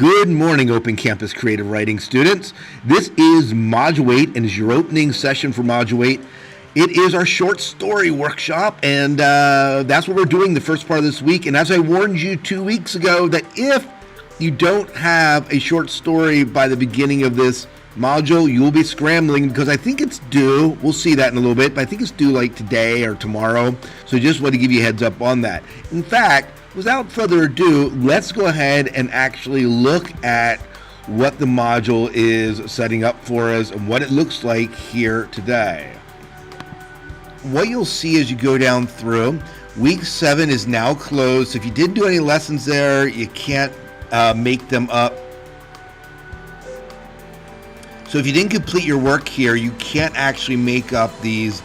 Good morning, Open Campus Creative Writing students. This is Module 8 and is your opening session for Module 8. It is our short story workshop, and that's what we're doing the first part of this week. And as I warned you 2 weeks ago, that if you don't have a short story by the beginning of this module, you will be scrambling because I think it's due. We'll see that in a little bit, but I think it's due like today or tomorrow. So just want to give you a heads up on that. In fact, without further ado, let's go ahead and actually look at what the module is setting up for us and what it looks like here today. What you'll see as you go down through, week 7 is now closed. So if you did do any lessons there, you can't make them up. So if you didn't complete your work here, you can't actually make up these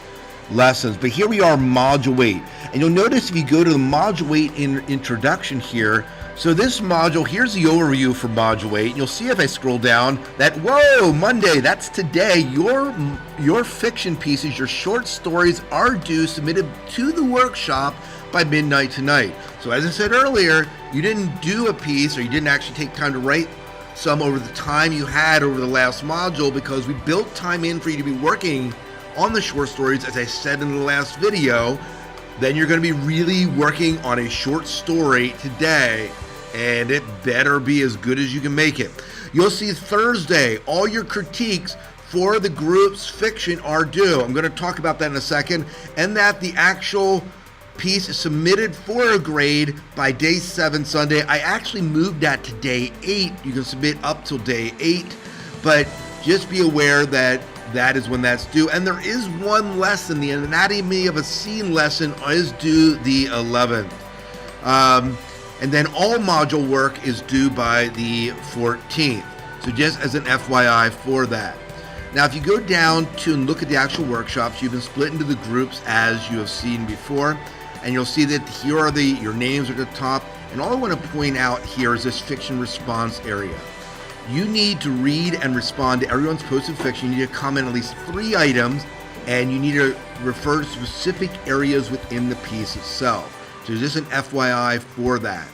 lessons. But here we are, Module 8. And you'll notice if you go to the Module 8 introduction here, so this module, here's the overview for Module 8. You'll see if I scroll down that, whoa, Monday, that's today. Your fiction pieces, your short stories are due, submitted to the workshop by midnight tonight. So as I said earlier, you didn't do a piece or you didn't actually take time to write some over the time you had over the last module because we built time in for you to be working on the short stories, as I said in the last video. Then you're going to be really working on a short story today, and it better be as good as you can make it. You'll see Thursday, all your critiques for the group's fiction are due. I'm going to talk about that in a second, and that the actual piece is submitted for a grade by day 7 Sunday. I actually moved that to day 8. You can submit up till day 8, but just be aware that that is when that's due. And there is one lesson, the anatomy of a scene lesson is due the 11th. And then all module work is due by the 14th. So just as an FYI for that. Now, if you go down to and look at the actual workshops, you've been split into the groups as you have seen before. And you'll see that here are your names at the top. And all I want to point out here is this fiction response area. You need to read and respond to everyone's posted fiction. You need to comment at least 3 items, and you need to refer to specific areas within the piece itself. So just an FYI for that.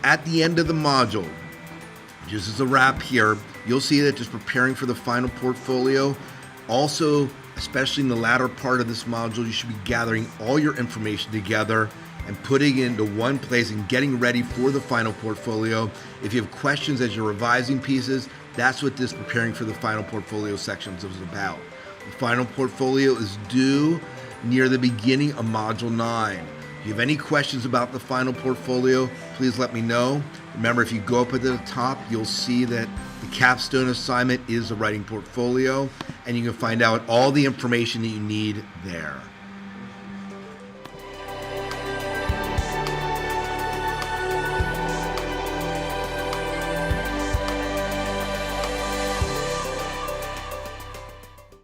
At the end of the module, just as a wrap here, you'll see that just preparing for the final portfolio. Also, especially in the latter part of this module, you should be gathering all your information together and putting it into one place and getting ready for the final portfolio. If you have questions as you're revising pieces, that's what this preparing for the final portfolio sections is about. The final portfolio is due near the beginning of Module 9. If you have any questions about the final portfolio, please let me know. Remember, if you go up at the top, you'll see that the capstone assignment is a writing portfolio, and you can find out all the information that you need there.